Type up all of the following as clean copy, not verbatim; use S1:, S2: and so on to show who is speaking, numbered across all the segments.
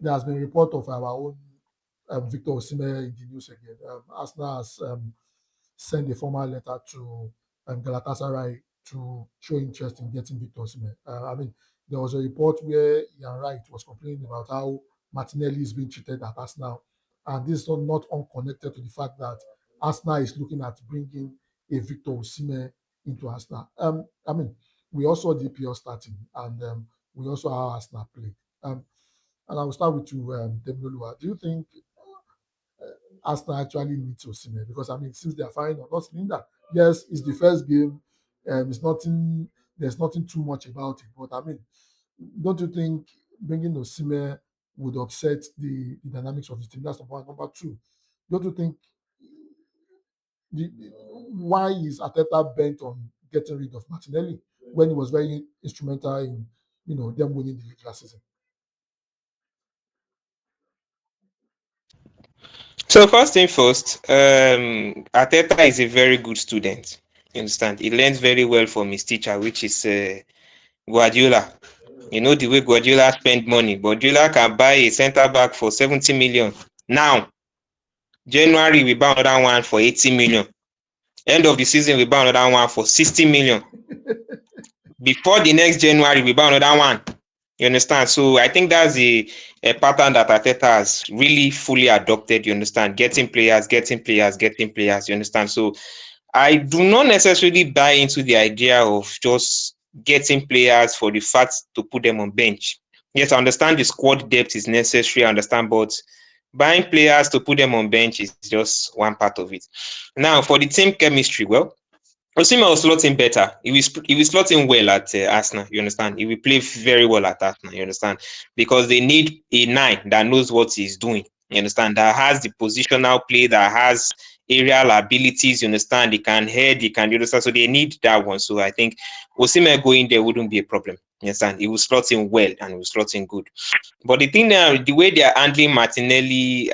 S1: there has been a report of our own Victor Osimhen in the news again. Arsenal has sent a formal letter to Galatasaray to show interest in getting Victor Osimhen. I mean, there was a report where Ian Wright was complaining about how Martinelli is being treated at Arsenal, and this is not unconnected to the fact that Arsenal is looking at bringing a Victor Osimhen into Arsenal. I mean, we also saw the EPL starting, and we also how Arsenal played. And I will start with you, Temiloluwa. Do you think Arsenal actually needs Osimhen? Because I mean, since they are firing on us, mean that yes, it's the first game, it's nothing. There's nothing too much about it. But I mean, don't you think bringing Osimhen would upset the dynamics of the team? That's number one. Number two, don't you think the, why is Arteta bent on getting rid of Martinelli when he was very instrumental in them winning the league last season?
S2: So first thing first, Arteta is a very good student. You understand? He learns very well from his teacher, which is Guardiola. You know the way Guardiola spend money. Guardiola can buy a centre back for 70 million. Now, January we buy another one for 80 million. End of the season we buy another one for 60 million. Before the next January we buy another one. You understand? So I think that's a pattern that Arteta has really fully adopted. You understand? Getting players. You understand? So I do not necessarily buy into the idea of just getting players for the fact to put them on bench. Yes, I understand the squad depth is necessary, I understand, but buying players to put them on bench is just one part of it. Now, for the team chemistry, well, Osimhen will slot in better. He will slot in well at Arsenal. You understand? He will play very well at Arsenal. You understand? Because they need a 9 that knows what he's doing. You understand? That has the positional play, that has aerial abilities. You understand? He can head. He can. You understand? So they need that one. So I think Osimhen going there wouldn't be a problem. You understand? He will slot in well and he will slot in good. But the thing now, the way they are handling Martinelli,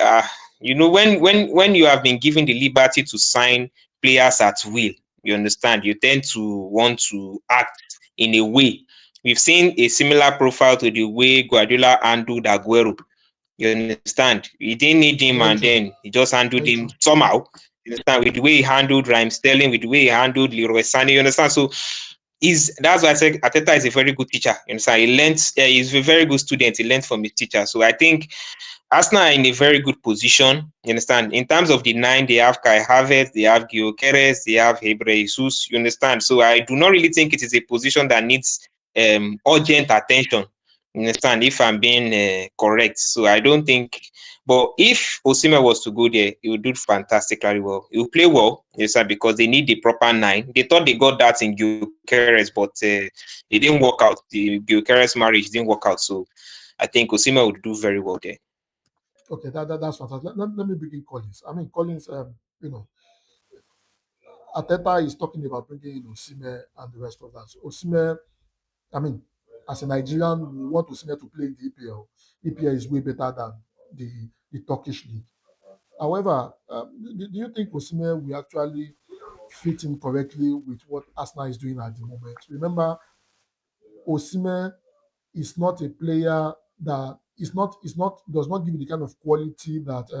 S2: when you have been given the liberty to sign players at will, you understand, you tend to want to act in a way. We've seen a similar profile to the way Guardiola handled Aguero. You understand? He didn't need him, and then he just handled him somehow. You understand? With the way he handled Raheem Sterling, with the way he handled Leroy Sané. You understand? So that's why I said Arteta is a very good teacher. You understand? He's a very good student. He learned from his teacher. So I think Arsenal are in a very good position. You understand? In terms of the 9, they have Kai Havertz, they have Gyökeres, they have Hebre Jesus. You understand? So I do not really think it is a position that needs urgent attention. You understand? If I'm being correct. So I don't think. But if Osimhen was to go there, he would do fantastically well. He will play well, yes, sir, because they need the proper 9. They thought they got that in Gyökeres, but it didn't work out. The Gyökeres marriage didn't work out. So I think Osimhen would do very well there.
S1: Okay, that's fantastic. Let me bring in Collins. I mean, Collins, Ateta is talking about bringing in Osimhen and the rest of that. So Osimhen, I mean, as a Nigerian, we want Osimhen to play in the EPL. EPL is way better than the Turkish league. However, do you think Osimhen will actually fit in correctly with what Arsenal is doing at the moment? Remember, Osimhen is not a player that is not does not give you the kind of quality that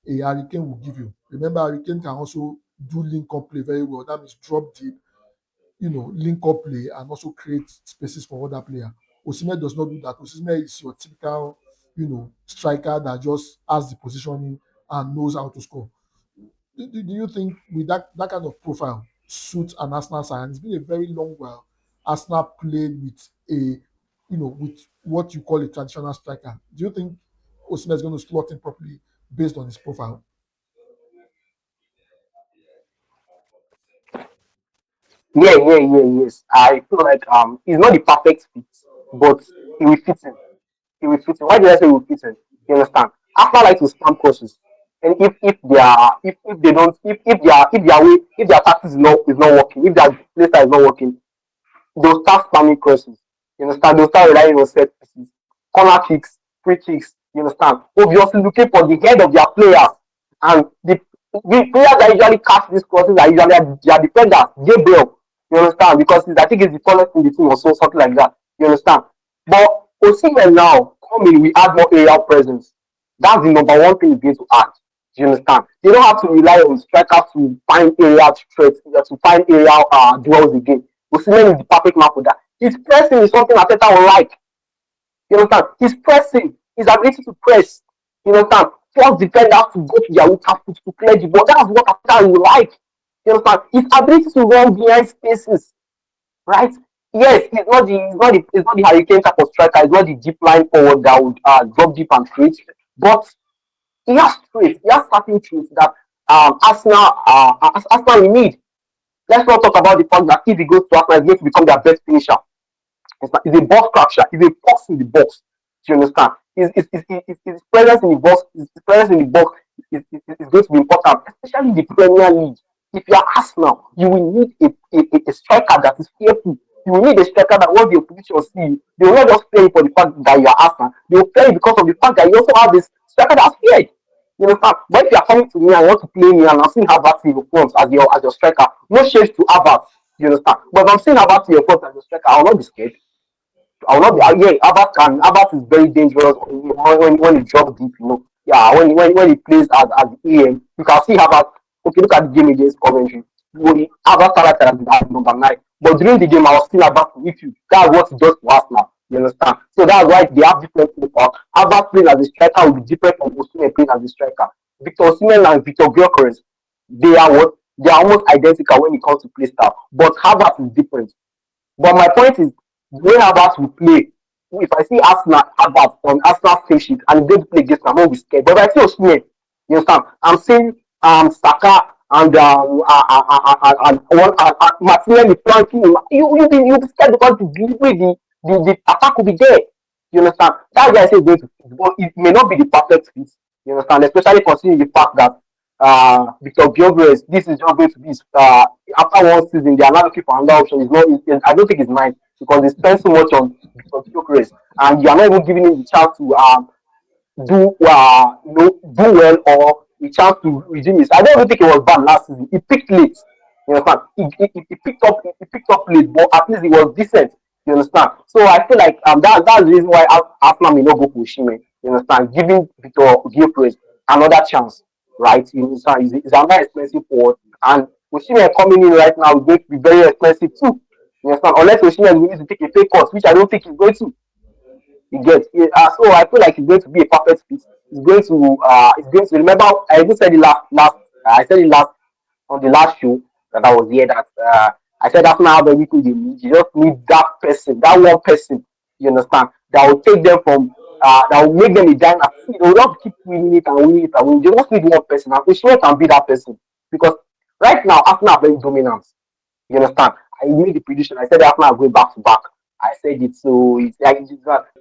S1: a Hurricane will give you. Remember, Hurricane can also do link up play very well. That means drop deep, link up play and also create spaces for other player. Osimhen does not do that. Osimhen is your typical, striker that just has the positioning and knows how to score. Do you think with that kind of profile suits an Arsenal side? And it's been a very long while Arsenal played with with what you call a traditional striker. Do you think Osimhen is going to slot in properly based on his profile?
S3: Yes. I feel like he's not the perfect fit, but he will fit in. He will fit in. Why did I say he will fit in? You understand? After like to spam courses, and if they don't if their tactics is not working, if their play style is not working, they'll start spamming crosses. You understand? They'll start relying on set pieces, corner kicks, free kicks. You understand? Obviously looking for the head of their players, and the players that usually catch these crosses are usually their defenders, Gabriel. You understand? Because I think he's the tallest in the team or so, something like that. You understand? But Osimhen now coming, we add more aerial presence. That's the number one thing is going to add. Do you understand? They don't have to rely on strikers to find aerial threats, to find aerial duels again. Osimhen is the perfect man for that. His pressing is something Ateta will like. You understand? His pressing, his ability to press. You understand? Force defenders to go to their weaker foot to clear the ball. That's what Ateta will like. You understand? His ability to run behind spaces, right? Yes, it's not the hurricane type of striker. It's not the deep line forward that would drop deep and create. But he has traits. He has certain traits that Arsenal we need. Let's not talk about the fact that if he goes to Arsenal, he's going to become their best finisher. He's a box crusher. He's a box in the box. Do you understand? His presence in the box, is going to be important, especially in the Premier League. If you are Arsenal, you will need a striker that is fearful. You will need a striker that once the opposition see you, they will not just play you for the fact that you are Arsenal. They will play you because of the fact that you also have this striker that's feared. You understand? But if you are coming to me and you want to play me and I'm seeing Havertz in your front as your striker, no shade to Havertz. You understand? But if I'm seeing Havertz in your front as your striker, I will not be scared. I will not be. Yeah, Abbas is very dangerous when he drops deep. Yeah, when he plays as EM, you can see Abbas. Okay, look at the game against Coventry. Abbas started as number 9, but during the game, I was still Abbas with you. That's what he does for us now. You understand? So that's why they have different profiles. Abbas playing as a striker will be different from Osimhen playing as a striker. Victor Osimhen and Victor Gyökeres, they are almost identical when it comes to play style, but Havertz is different. But my point is, when Havertz will play, if I see Arsenal Havertz on Arsenal face sheet and they play against them, I won't be scared. But if I see Osimhen, you understand? I'm seeing Saka and Martinelli flanking him. You'll be scared because the attack will be there. You understand? That's why I say it's going to fit. But it may not be the perfect fit. You understand? Especially considering the fact that Victor Gyökeres, this is not going to be after one season. They are not looking for another option. I don't think it's mine because they spend so much on Victor Gyökeres, and you are not even giving him the chance to do well or a chance to redeem his. I don't even think it was bad last season. He picked late. You understand? He picked up late, but at least he was decent. You understand? So I feel like that's the reason why Arsenal may not go for Osimhen. You understand? Giving Victor Gyökeres another chance, right? You understand? He's another expensive forward, and Osimhen coming in right now is going to be very expensive too. You understand? Unless Osimhen is going to take a pay cut, which I don't think he's going to. You get so I feel like it's going to be a perfect fit. It's going to remember. I even said it last. I said it last on the last show that I was here. That I said that's not everything they need. You just need that person, that one person. You understand? That will take them from. That will make them a giant. They will not keep winning it and winning it and winning. They just need one person, and Osimhen can be that person because right now Arsenal are very dominant. You understand? I made the prediction. I said Arsenal are going back to back. I said it, so it's like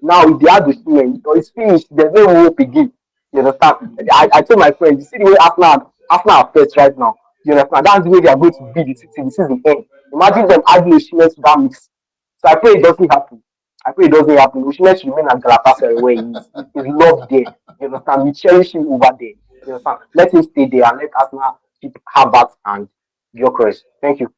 S3: now if they have Osimhen, it's finished. There's no hope again. You understand? I told my friend, you see the way Arsenal are first right now. You understand? That's the way they are going to be the season end. Imagine them adding Osimhen to that mix. So I pray it doesn't happen. Osimhen should remain at Galatasaray where he's loved there. You understand? We cherish him over there. You understand? Let him stay there and let Arsenal keep Havertz and Gyökeres. Thank you.